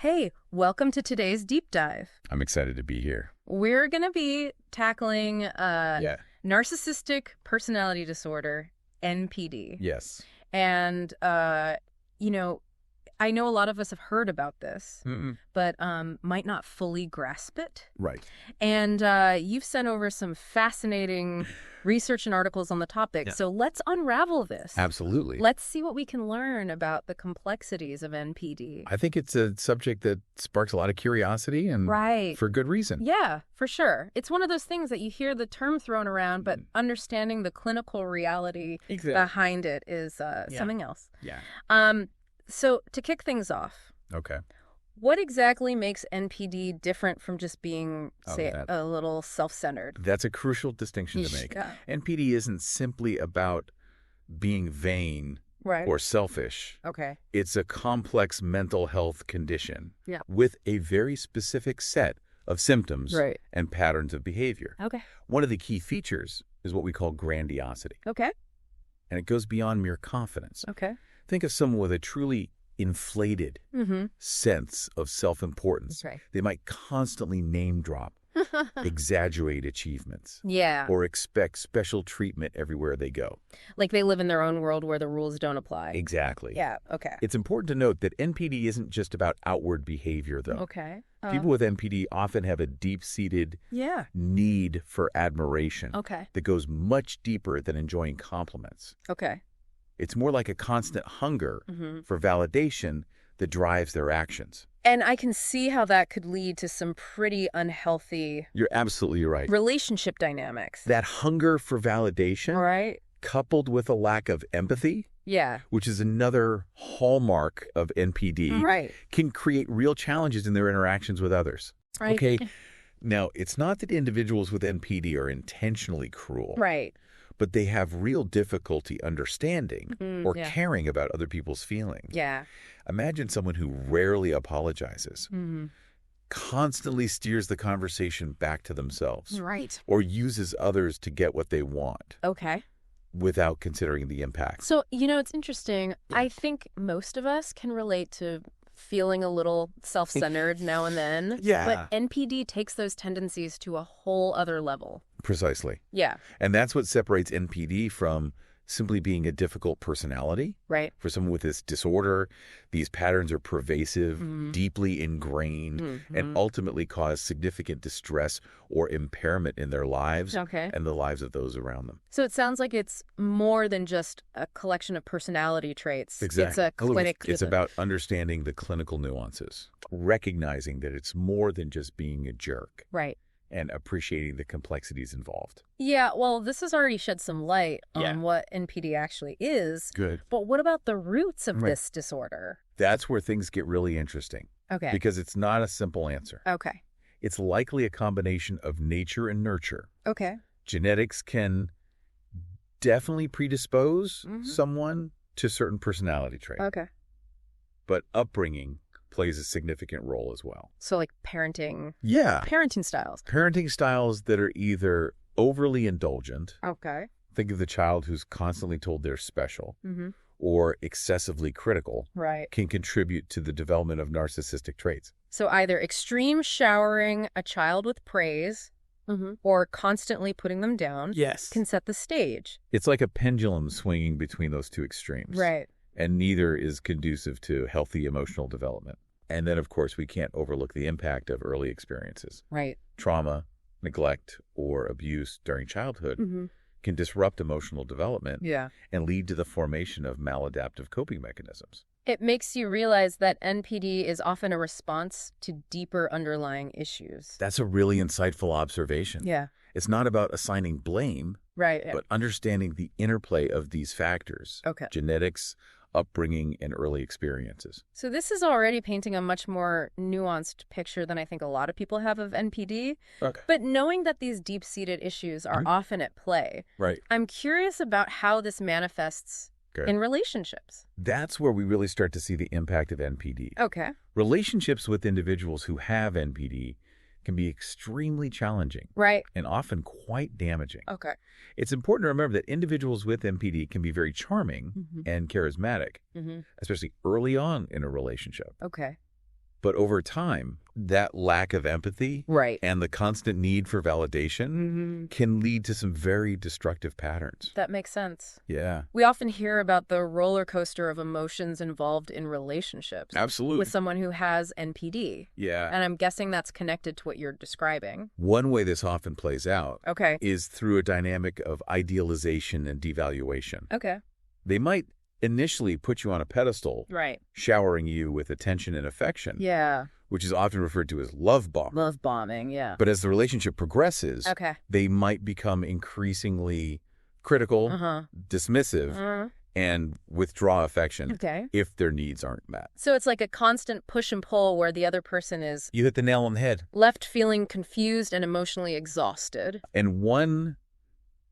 Hey, welcome to today's deep dive. I'm excited to be here. We're going to be tackling narcissistic personality disorder, NPD. Yes. And, I know a lot of us have heard about this, but might not fully grasp it. Right. And you've sent over some fascinating research and articles on the topic. Yeah. So let's unravel this. Absolutely. Let's see what we can learn about the complexities of NPD. I think it's a subject that sparks a lot of curiosity and for good reason. Yeah, for sure. It's one of those things that you hear the term thrown around, but understanding the clinical reality behind it is something else. Yeah. So to kick things off, Okay. what exactly makes NPD different from just being, say, a little self-centered? That's a crucial distinction to make. Yeah. NPD isn't simply about being vain or selfish. Okay. It's a complex mental health condition with a very specific set of symptoms and patterns of behavior. Okay. One of the key features is what we call grandiosity. Okay. And it goes beyond mere confidence. Okay. Think of someone with a truly inflated sense of self-importance. Right. They might constantly name drop, exaggerate achievements, Yeah. or expect special treatment everywhere they go. Like they live in their own world where the rules don't apply. Exactly. Yeah, okay. It's important to note that NPD isn't just about outward behavior, though. Okay. People with NPD often have a deep-seated need for admiration that goes much deeper than enjoying compliments. Okay. It's more like a constant hunger for validation that drives their actions. And I can see how that could lead to some pretty unhealthy... You're absolutely right. ...relationship dynamics. That hunger for validation, coupled with a lack of empathy, which is another hallmark of NPD, can create real challenges in their interactions with others. Okay. Now, it's not that individuals with NPD are intentionally cruel. But they have real difficulty understanding or caring about other people's feelings. Yeah. Imagine someone who rarely apologizes, constantly steers the conversation back to themselves, or uses others to get what they want. Okay. Without considering the impact. So, it's interesting. I think most of us can relate to feeling a little self-centered now and then. But NPD takes those tendencies to a whole other level. Precisely. Yeah. And that's what separates NPD from simply being a difficult personality. For someone with this disorder, these patterns are pervasive, deeply ingrained, and ultimately cause significant distress or impairment in their lives and the lives of those around them. So it sounds like it's more than just a collection of personality traits. Exactly. It's a clinic. It's about understanding the clinical nuances, recognizing that it's more than just being a jerk. And appreciating the complexities involved. Yeah, well, this has already shed some light on what NPD actually is. Good. But what about the roots of this disorder? That's where things get really interesting. Okay. Because it's not a simple answer. Okay. It's likely a combination of nature and nurture. Okay. Genetics can definitely predispose someone to certain personality traits. Okay. But upbringing plays a significant role as well. So like parenting. Yeah. Parenting styles. Parenting styles that are either overly indulgent. Okay. Think of the child who's constantly told they're special. Or excessively critical. Can contribute to the development of narcissistic traits. So either extreme showering a child with praise or constantly putting them down can set the stage. It's like a pendulum swinging between those two extremes. And neither is conducive to healthy emotional development. And then, of course, we can't overlook the impact of early experiences. Trauma, neglect, or abuse during childhood can disrupt emotional development and lead to the formation of maladaptive coping mechanisms. It makes you realize that NPD is often a response to deeper underlying issues. That's a really insightful observation. Yeah. It's not about assigning blame, but understanding the interplay of these factors. Genetics, upbringing, and early experiences. So this is already painting a much more nuanced picture than I think a lot of people have of NPD. But knowing that these deep-seated issues are often at play, I'm curious about how this manifests in relationships. That's where we really start to see the impact of NPD. Relationships with individuals who have NPD can be extremely challenging. And often quite damaging. It's important to remember that individuals with NPD can be very charming and charismatic, especially early on in a relationship. But over time, that lack of empathy and the constant need for validation can lead to some very destructive patterns. That makes sense. Yeah. We often hear about the roller coaster of emotions involved in relationships. Absolutely. With someone who has NPD. Yeah. And I'm guessing that's connected to what you're describing. One way this often plays out is through a dynamic of idealization and devaluation. Okay. They might initially put you on a pedestal, showering you with attention and affection, which is often referred to as love bombing. Love bombing, yeah. But as the relationship progresses, they might become increasingly critical, dismissive, and withdraw affection if their needs aren't met. So it's like a constant push and pull where the other person is... You hit the nail on the head. Left feeling confused and emotionally exhausted. And one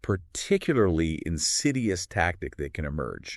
particularly insidious tactic that can emerge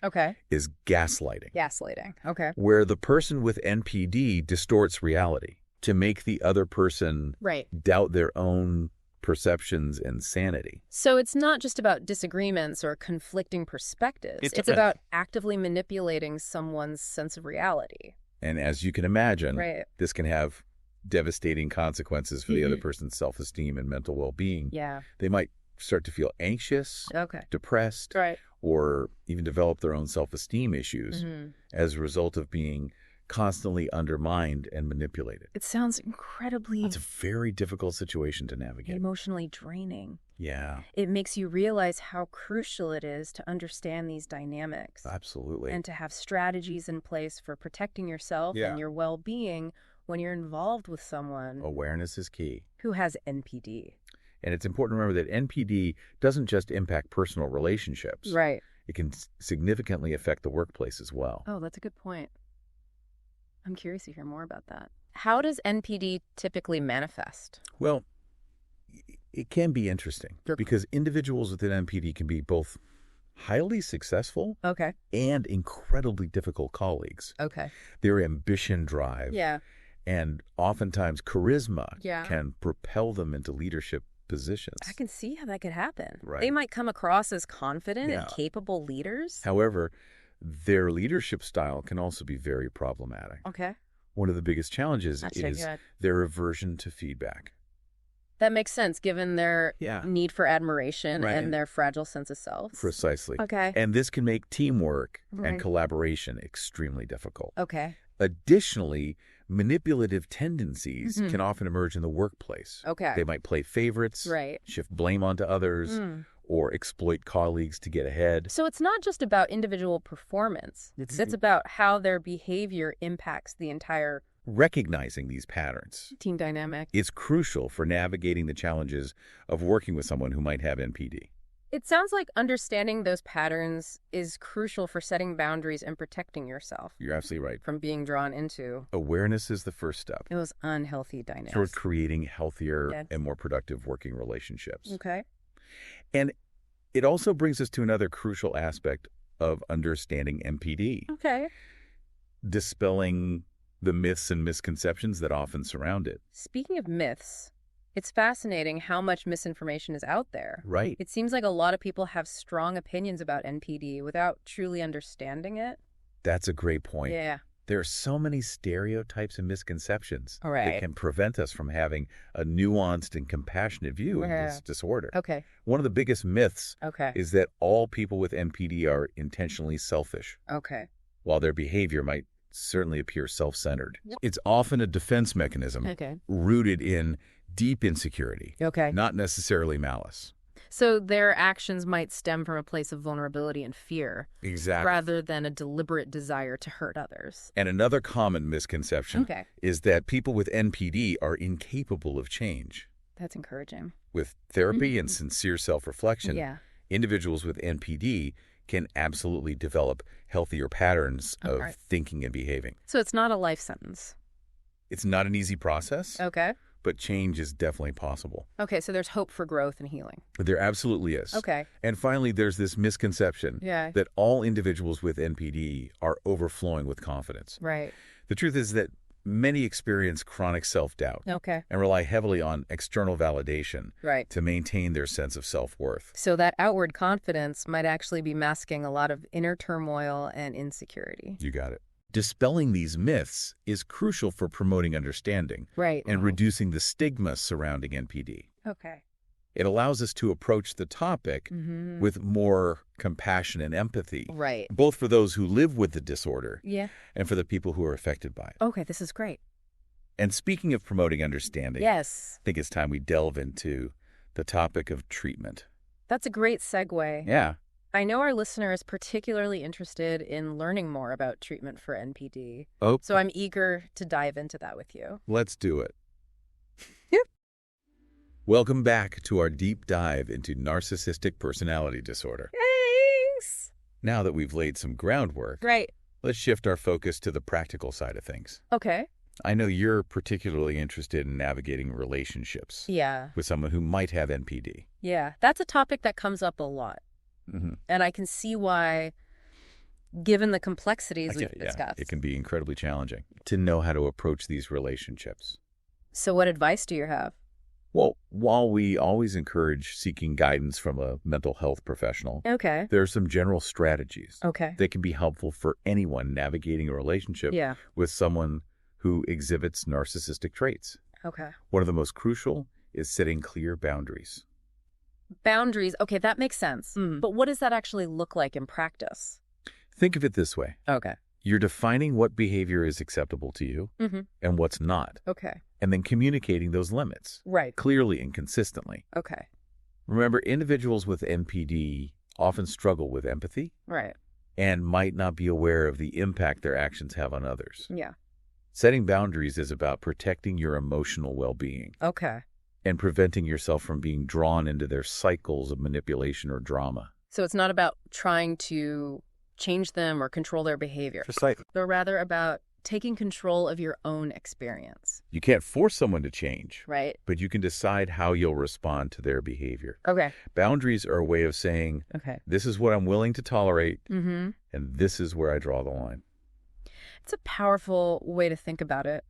is gaslighting. Gaslighting, where the person with NPD distorts reality to make the other person doubt their own perceptions and sanity. So it's not just about disagreements or conflicting perspectives. It's about actively manipulating someone's sense of reality. And as you can imagine, this can have devastating consequences for the other person's self-esteem and mental well-being. Yeah. They might start to feel anxious, depressed, or even develop their own self-esteem issues as a result of being constantly undermined and manipulated. It sounds incredibly... It's a very difficult situation to navigate. Emotionally draining. Yeah. It makes you realize how crucial it is to understand these dynamics. Absolutely. And to have strategies in place for protecting yourself and your well-being when you're involved with someone. Awareness is key. Who has NPD. And it's important to remember that NPD doesn't just impact personal relationships. Right. It can significantly affect the workplace as well. Oh, that's a good point. I'm curious to hear more about that. How does NPD typically manifest? Well, it can be interesting because individuals with an NPD can be both highly successful and incredibly difficult colleagues. Their ambition drive and oftentimes charisma can propel them into leadership positions. I can see how that could happen. They might come across as confident and capable leaders. However, their leadership style can also be very problematic. One of the biggest challenges is their aversion to feedback. That makes sense given their need for admiration and their fragile sense of self. Precisely. And this can make teamwork and collaboration extremely difficult. Additionally, manipulative tendencies can often emerge in the workplace. They might play favorites, shift blame onto others, or exploit colleagues to get ahead. So it's not just about individual performance. It's about how their behavior impacts the entire... Recognizing these patterns. Team dynamic. Is crucial for navigating the challenges of working with someone who might have NPD. It sounds like understanding those patterns is crucial for setting boundaries and protecting yourself. You're absolutely right. From being drawn into... Awareness is the first step. Those unhealthy dynamics. Toward creating healthier and more productive working relationships. And it also brings us to another crucial aspect of understanding NPD. Dispelling the myths and misconceptions that often surround it. Speaking of myths, it's fascinating how much misinformation is out there. It seems like a lot of people have strong opinions about NPD without truly understanding it. That's a great point. There are so many stereotypes and misconceptions that can prevent us from having a nuanced and compassionate view of this disorder. One of the biggest myths is that all people with NPD are intentionally selfish. While their behavior might certainly appear self-centered. It's often a defense mechanism rooted in deep insecurity, not necessarily malice. So their actions might stem from a place of vulnerability and fear, rather than a deliberate desire to hurt others. And another common misconception is that people with NPD are incapable of change. That's encouraging. With therapy and sincere self-reflection, individuals with NPD can absolutely develop healthier patterns of thinking and behaving. So it's not a life sentence. It's not an easy process. But change is definitely possible. So there's hope for growth and healing. There absolutely is. And finally, there's this misconception that all individuals with NPD are overflowing with confidence. The truth is that many experience chronic self-doubt and rely heavily on external validation to maintain their sense of self-worth. So that outward confidence might actually be masking a lot of inner turmoil and insecurity. You got it. Dispelling these myths is crucial for promoting understanding and reducing the stigma surrounding NPD. Okay. It allows us to approach the topic with more compassion and empathy, both for those who live with the disorder and for the people who are affected by it. Okay, this is great. And speaking of promoting understanding, I think it's time we delve into the topic of treatment. That's a great segue. Yeah. I know our listener is particularly interested in learning more about treatment for NPD. Oh. So I'm eager to dive into that with you. Let's do it. Welcome back to our deep dive into narcissistic personality disorder. Thanks! Now that we've laid some groundwork, let's shift our focus to the practical side of things. Okay. I know you're particularly interested in navigating relationships with someone who might have NPD. Yeah, that's a topic that comes up a lot. And I can see why, given the complexities we've discussed. It can be incredibly challenging to know how to approach these relationships. So what advice do you have? Well, while we always encourage seeking guidance from a mental health professional, there are some general strategies that can be helpful for anyone navigating a relationship with someone who exhibits narcissistic traits. One of the most crucial is setting clear boundaries. Boundaries. Okay, that makes sense. But what does that actually look like in practice? Think of it this way. You're defining what behavior is acceptable to you and what's not. And then communicating those limits clearly and consistently. Remember, individuals with NPD often struggle with empathy and might not be aware of the impact their actions have on others. Setting boundaries is about protecting your emotional well-being and preventing yourself from being drawn into their cycles of manipulation or drama. So it's not about trying to change them or control their behavior. Precisely. But rather about taking control of your own experience. You can't force someone to change, but you can decide how you'll respond to their behavior. Boundaries are a way of saying, this is what I'm willing to tolerate, and this is where I draw the line. It's a powerful way to think about it.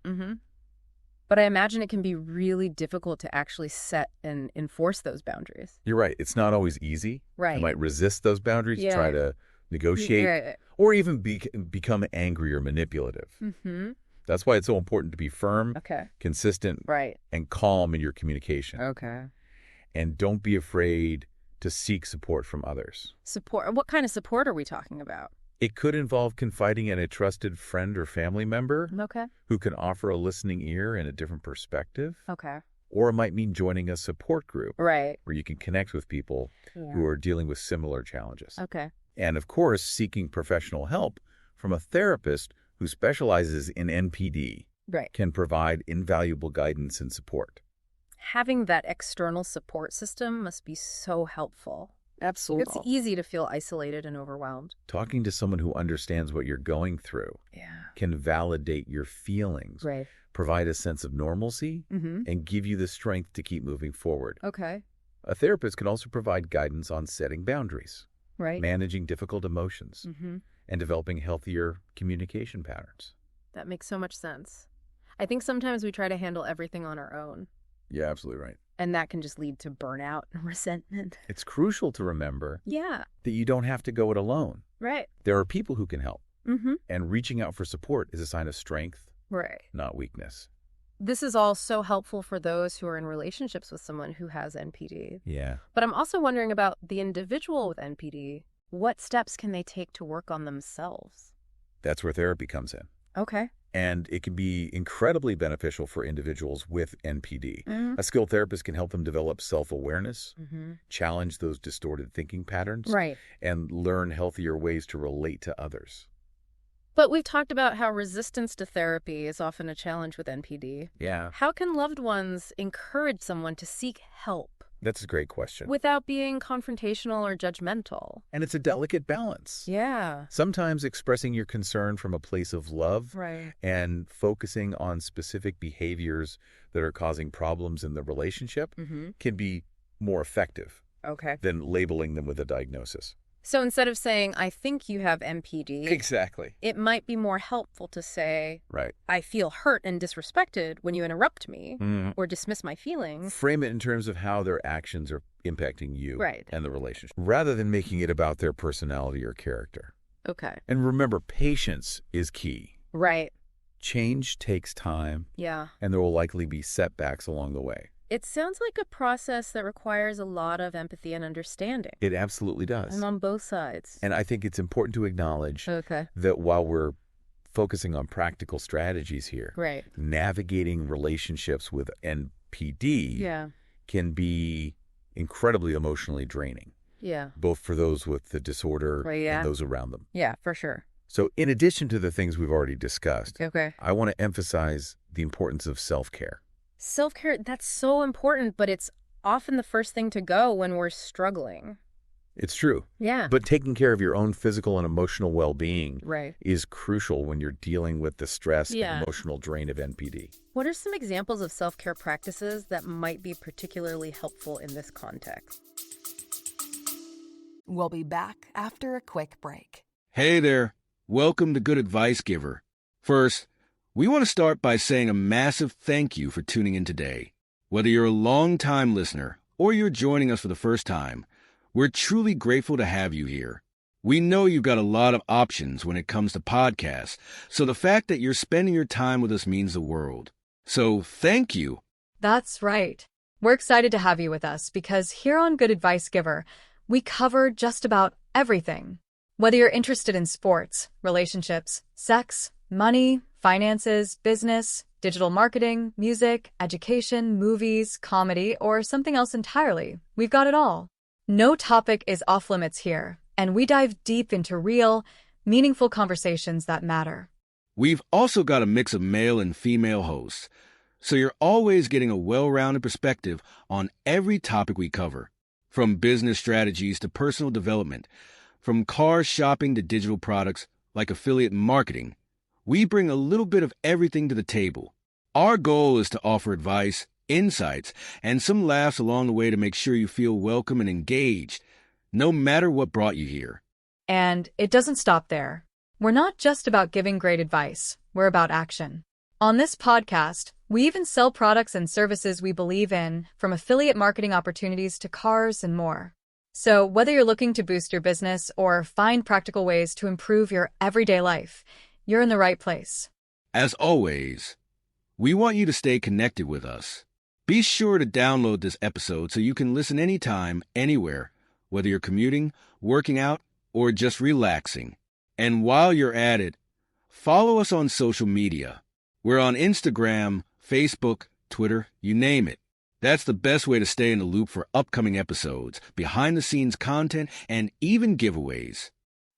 But I imagine it can be really difficult to actually set and enforce those boundaries. You're right. It's not always easy. You might resist those boundaries, try to negotiate, or even become angry or manipulative. That's why it's so important to be firm, consistent, and calm in your communication. And don't be afraid to seek support from others. Support? What kind of support are we talking about? It could involve confiding in a trusted friend or family member who can offer a listening ear and a different perspective. Or it might mean joining a support group where you can connect with people who are dealing with similar challenges. And, of course, seeking professional help from a therapist who specializes in NPD can provide invaluable guidance and support. Having that external support system must be so helpful. Absolutely. It's easy to feel isolated and overwhelmed. Talking to someone who understands what you're going through can validate your feelings, provide a sense of normalcy, and give you the strength to keep moving forward. A therapist can also provide guidance on setting boundaries, managing difficult emotions, and developing healthier communication patterns. That makes so much sense. I think sometimes we try to handle everything on our own. Yeah, absolutely right. And that can just lead to burnout and resentment. It's crucial to remember that you don't have to go it alone. There are people who can help. And reaching out for support is a sign of strength, not weakness. This is all so helpful for those who are in relationships with someone who has NPD. But I'm also wondering about the individual with NPD. What steps can they take to work on themselves? That's where therapy comes in. And it can be incredibly beneficial for individuals with NPD. A skilled therapist can help them develop self-awareness, challenge those distorted thinking patterns, and learn healthier ways to relate to others. But we've talked about how resistance to therapy is often a challenge with NPD. How can loved ones encourage someone to seek help? That's a great question. Without being confrontational or judgmental. And it's a delicate balance. Sometimes expressing your concern from a place of love and focusing on specific behaviors that are causing problems in the relationship can be more effective than labeling them with a diagnosis. So instead of saying, I think you have NPD, it might be more helpful to say, I feel hurt and disrespected when you interrupt me or dismiss my feelings. Frame it in terms of how their actions are impacting you and the relationship, rather than making it about their personality or character. Okay. And remember, patience is key. Right. Change takes time. Yeah. And there will likely be setbacks along the way. It sounds like a process that requires a lot of empathy and understanding. It absolutely does. And on both sides. And I think it's important to acknowledge that while we're focusing on practical strategies here, right, navigating relationships with NPD can be incredibly emotionally draining. Yeah. Both for those with the disorder and those around them. Yeah, for sure. So in addition to the things we've already discussed, I want to emphasize the importance of self-care. Self-care, that's so important, but it's often the first thing to go when we're struggling. It's true. Yeah. But taking care of your own physical and emotional well-being is crucial when you're dealing with the stress and emotional drain of NPD. What are some examples of self-care practices that might be particularly helpful in this context? We'll be back after a quick break. Hey there. Welcome to Good Advice Giver. First, we want to start by saying a massive thank you for tuning in today. Whether you're a long-time listener or you're joining us for the first time, we're truly grateful to have you here. We know you've got a lot of options when it comes to podcasts, so the fact that you're spending your time with us means the world. So thank you. That's right. We're excited to have you with us because here on Good Advice Giver, we cover just about everything. Whether you're interested in sports, relationships, sex, money, finances, business, digital marketing, music, education, movies, comedy, or something else entirely, we've got it all. No topic is off limits here, and we dive deep into real, meaningful conversations that matter. We've also got a mix of male and female hosts, so you're always getting a well-rounded perspective on every topic we cover, from business strategies to personal development, from car shopping to digital products like affiliate marketing. We bring a little bit of everything to the table. Our goal is to offer advice, insights, and some laughs along the way to make sure you feel welcome and engaged, no matter what brought you here. And it doesn't stop there. We're not just about giving great advice, we're about action. On this podcast, we even sell products and services we believe in, from affiliate marketing opportunities to cars and more. So whether you're looking to boost your business or find practical ways to improve your everyday life, you're in the right place. As always, we want you to stay connected with us. Be sure to download this episode so you can listen anytime, anywhere, whether you're commuting, working out, or just relaxing. And while you're at it, follow us on social media. We're on Instagram, Facebook, Twitter, you name it. That's the best way to stay in the loop for upcoming episodes, behind-the-scenes content, and even giveaways.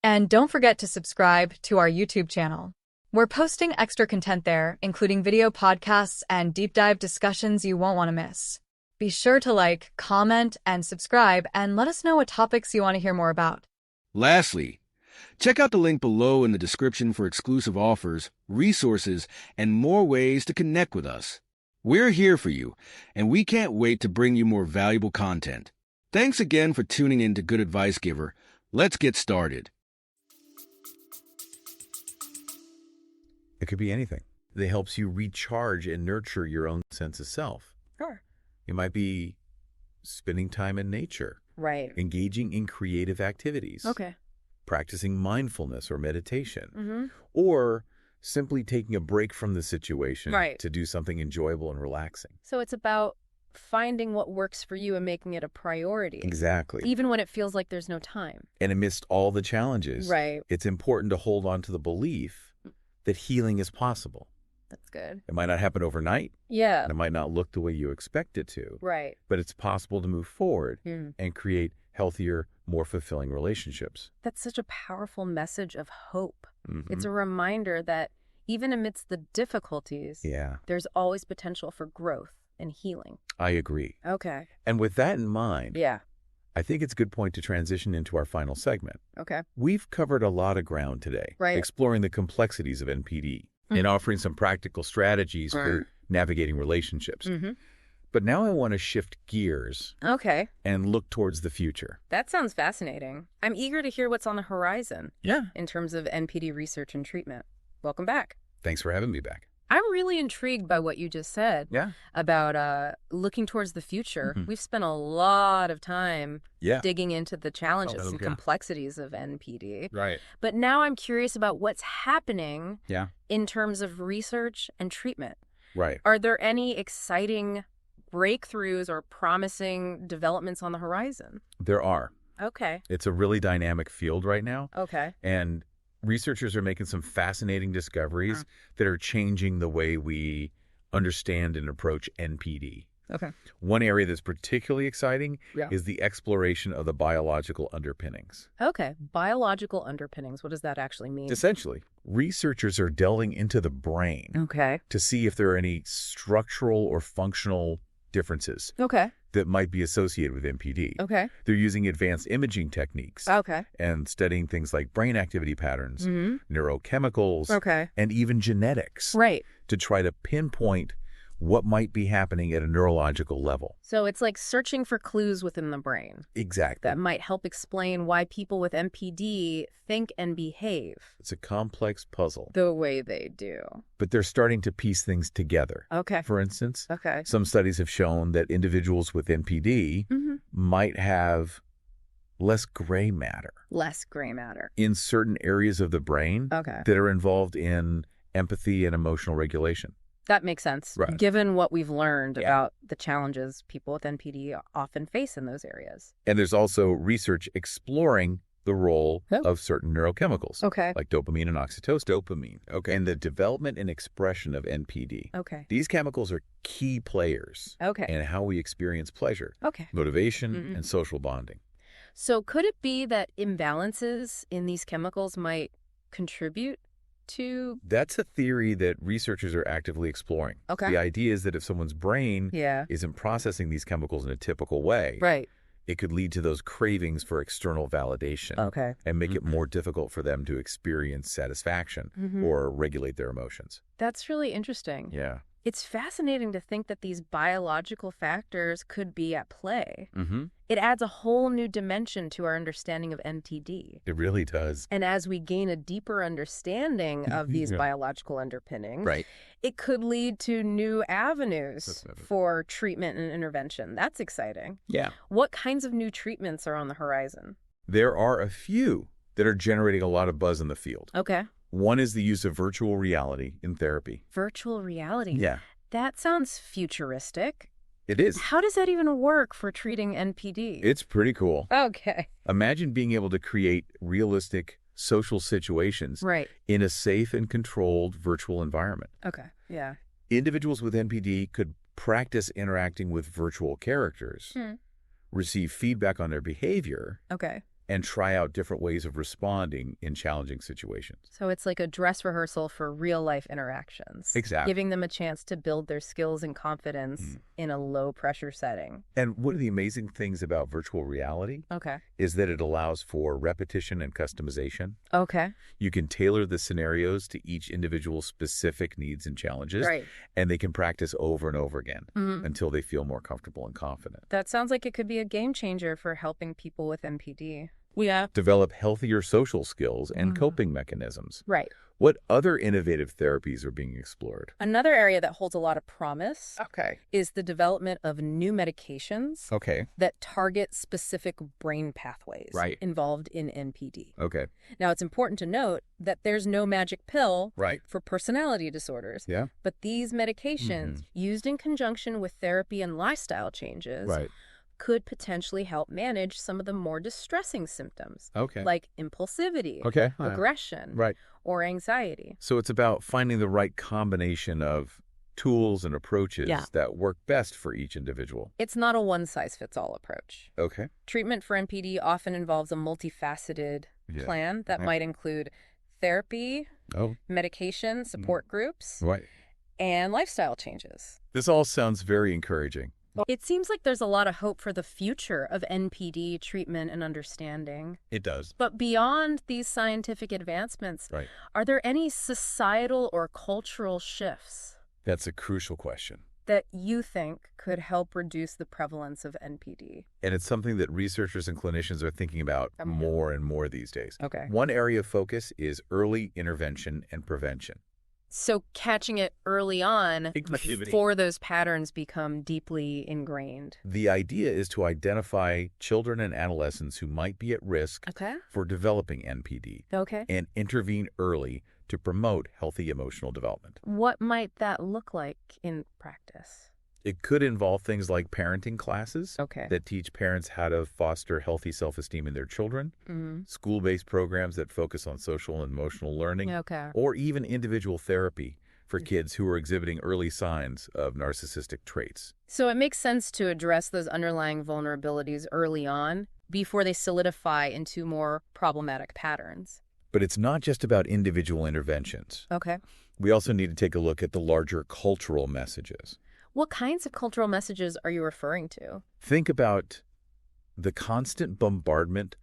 And don't forget to subscribe to our YouTube channel. We're posting extra content there, including video podcasts and deep dive discussions you won't want to miss. Be sure to like, comment, and subscribe, and let us know what topics you want to hear more about. Lastly, check out the link below in the description for exclusive offers, resources, and more ways to connect with us. We're here for you, and we can't wait to bring you more valuable content. Thanks again for tuning in to Good Advice Giver. Let's get started. It could be anything that helps you recharge and nurture your own sense of self. Sure. It might be spending time in nature. Right. Engaging in creative activities. Okay. Practicing mindfulness or meditation. Or simply taking a break from the situation to do something enjoyable and relaxing. So it's about finding what works for you and making it a priority. Exactly. Even when it feels like there's no time. And amidst all the challenges, it's important to hold on to the belief that healing is possible. That's good. It might not happen overnight. Yeah. And it might not look the way you expect it to. Right. But it's possible to move forward and create healthier, more fulfilling relationships. That's such a powerful message of hope. It's a reminder that even amidst the difficulties, there's always potential for growth and healing. I agree. Okay. And with that in mind, yeah, I think it's a good point to transition into our final segment. Okay. We've covered a lot of ground today, exploring the complexities of NPD and offering some practical strategies for navigating relationships. But now I want to shift gears and look towards the future. That sounds fascinating. I'm eager to hear what's on the horizon in terms of NPD research and treatment. Welcome back. Thanks for having me back. I'm really intrigued by what you just said about looking towards the future. We've spent a lot of time digging into the challenges and complexities of NPD. Right. But now I'm curious about what's happening in terms of research and treatment. Right. Are there any exciting breakthroughs or promising developments on the horizon? There are. Okay. It's a really dynamic field right now. Okay. And researchers are making some fascinating discoveries that are changing the way we understand and approach NPD. Okay. One area that's particularly exciting is the exploration of the biological underpinnings. Okay. Biological underpinnings. What does that actually mean? Essentially, researchers are delving into the brain to see if there are any structural or functional differences that might be associated with NPD. Okay. They're using advanced imaging techniques and studying things like brain activity patterns, neurochemicals, and even genetics to try to pinpoint what might be happening at a neurological level. So it's like searching for clues within the brain. Exactly. That might help explain why people with NPD think and behave. It's a complex puzzle. The way they do. But they're starting to piece things together. Okay. For instance, some studies have shown that individuals with NPD might have less gray matter. Less gray matter. In certain areas of the brain that are involved in empathy and emotional regulation. That makes sense, given what we've learned about the challenges people with NPD often face in those areas. And there's also research exploring the role of certain neurochemicals, like dopamine and oxytocin, and the development and expression of NPD. These chemicals are key players in how we experience pleasure, motivation, and social bonding. So could it be that imbalances in these chemicals might contribute to... That's a theory that researchers are actively exploring. The idea is that if someone's brain isn't processing these chemicals in a typical way, it could lead to those cravings for external validation and make it more difficult for them to experience satisfaction or regulate their emotions. That's really interesting. Yeah. It's fascinating to think that these biological factors could be at play. It adds a whole new dimension to our understanding of NPD. It really does. And as we gain a deeper understanding of these biological underpinnings, it could lead to new avenues for treatment and intervention. That's exciting. Yeah. What kinds of new treatments are on the horizon? There are a few that are generating a lot of buzz in the field. One is the use of virtual reality in therapy. Virtual reality? Yeah. That sounds futuristic. It is. How does that even work for treating NPD? It's pretty cool. Okay. Imagine being able to create realistic social situations in a safe and controlled virtual environment. Yeah. Individuals with NPD could practice interacting with virtual characters, receive feedback on their behavior, and try out different ways of responding in challenging situations. So it's like a dress rehearsal for real-life interactions. Exactly. Giving them a chance to build their skills and confidence in a low-pressure setting. And one of the amazing things about virtual reality is that it allows for repetition and customization. You can tailor the scenarios to each individual's specific needs and challenges, and they can practice over and over again until they feel more comfortable and confident. That sounds like it could be a game changer for helping people with NPD. Develop healthier social skills and coping mechanisms. What other innovative therapies are being explored? Another area that holds a lot of promise is the development of new medications that target specific brain pathways involved in NPD. Now, it's important to note that there's no magic pill for personality disorders. But these medications, used in conjunction with therapy and lifestyle changes, could potentially help manage some of the more distressing symptoms, like impulsivity, aggression, or anxiety. So it's about finding the right combination of tools and approaches that work best for each individual. It's not a one-size-fits-all approach. Treatment for NPD often involves a multifaceted plan that might include therapy, medication, support groups, and lifestyle changes. This all sounds very encouraging. It seems like there's a lot of hope for the future of NPD treatment and understanding. It does. But beyond these scientific advancements, are there any societal or cultural shifts? That's a crucial question. That you think could help reduce the prevalence of NPD? And it's something that researchers and clinicians are thinking about more and more these days. Okay. One area of focus is early intervention and prevention. So catching it early on before those patterns become deeply ingrained. The idea is to identify children and adolescents who might be at risk for developing NPD and intervene early to promote healthy emotional development. What might that look like in practice? It could involve things like parenting classes that teach parents how to foster healthy self-esteem in their children, school-based programs that focus on social and emotional learning, or even individual therapy for kids who are exhibiting early signs of narcissistic traits. So it makes sense to address those underlying vulnerabilities early on before they solidify into more problematic patterns. But it's not just about individual interventions. We also need to take a look at the larger cultural messages. What kinds of cultural messages are you referring to? Think about the constant bombardment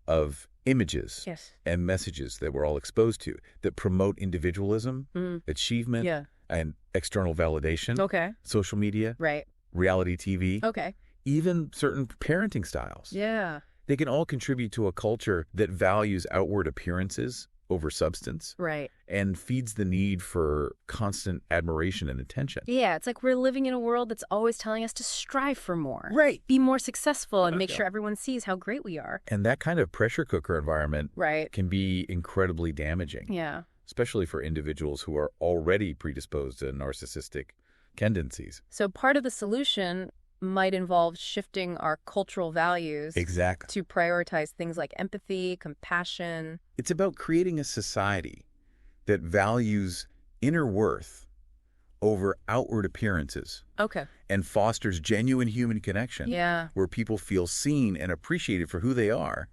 of images and messages that we're all exposed to that promote individualism, achievement, and external validation. Social media, reality TV, even certain parenting styles. They can all contribute to a culture that values outward appearances over substance and feeds the need for constant admiration and attention. It's like we're living in a world that's always telling us to strive for more, be more successful, and make sure everyone sees how great we are. And that kind of pressure cooker environment can be incredibly damaging, especially for individuals who are already predisposed to narcissistic tendencies. So part of the solution might involve shifting our cultural values to prioritize things like empathy, compassion. It's about creating a society that values inner worth over outward appearances and fosters genuine human connection where people feel seen and appreciated for who they are,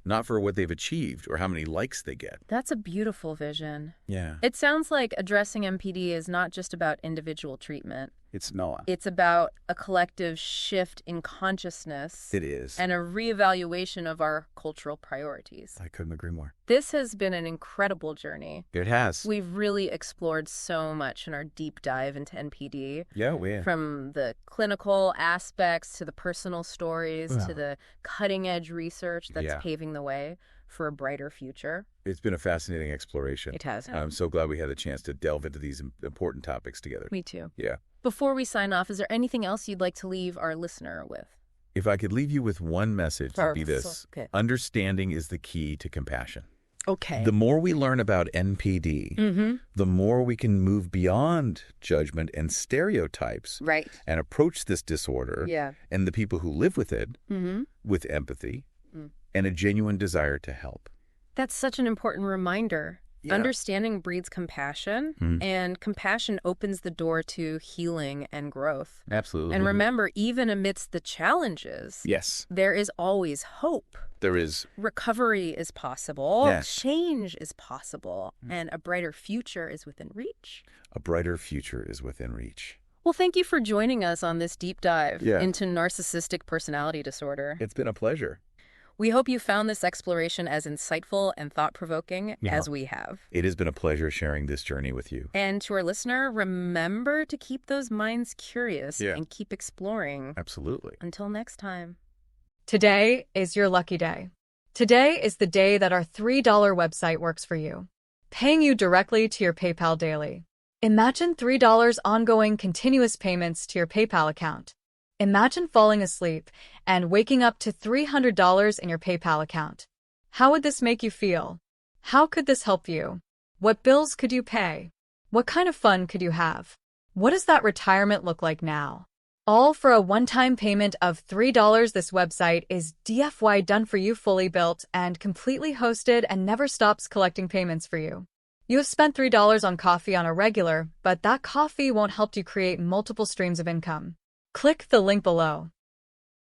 not for what they've achieved or how many likes they get. That's a beautiful vision. It sounds like addressing NPD is not just about individual treatment. It's not. It's about a collective shift in consciousness. It is. And a reevaluation of our cultural priorities. I couldn't agree more. This has been an incredible journey. It has. We've really explored so much in our deep dive into NPD. We have. From the clinical aspects to the personal stories to the cutting-edge research that's paving the way for a brighter future. It's been a fascinating exploration. It has. I'm so glad we had the chance to delve into these important topics together. Me too. Yeah. Before we sign off, is there anything else you'd like to leave our listener with? If I could leave you with one message, it'd be this. Understanding is the key to compassion. The more we learn about NPD, the more we can move beyond judgment and stereotypes and approach this disorder and the people who live with it with empathy and a genuine desire to help. That's such an important reminder. Understanding breeds compassion, and compassion opens the door to healing and growth. Absolutely. And remember, even amidst the challenges, there is always hope. There is. Recovery is possible. Change is possible. And a brighter future is within reach. A brighter future is within reach. Well, thank you for joining us on this deep dive into narcissistic personality disorder. It's been a pleasure. We hope you found this exploration as insightful and thought-provoking as we have. It has been a pleasure sharing this journey with you. And to our listener, remember to keep those minds curious and keep exploring. Absolutely. Until next time. Today is your lucky day. Today is the day that our $3 website works for you, paying you directly to your PayPal daily. Imagine $3 ongoing continuous payments to your PayPal account. Imagine falling asleep and waking up to $300 in your PayPal account. How would this make you feel? How could this help you? What bills could you pay? What kind of fun could you have? What does that retirement look like now? All for a one-time payment of $3. This website is DFY done for you, fully built and completely hosted, and never stops collecting payments for you. You have spent $3 on coffee on a regular, but that coffee won't help you create multiple streams of income. Click the link below.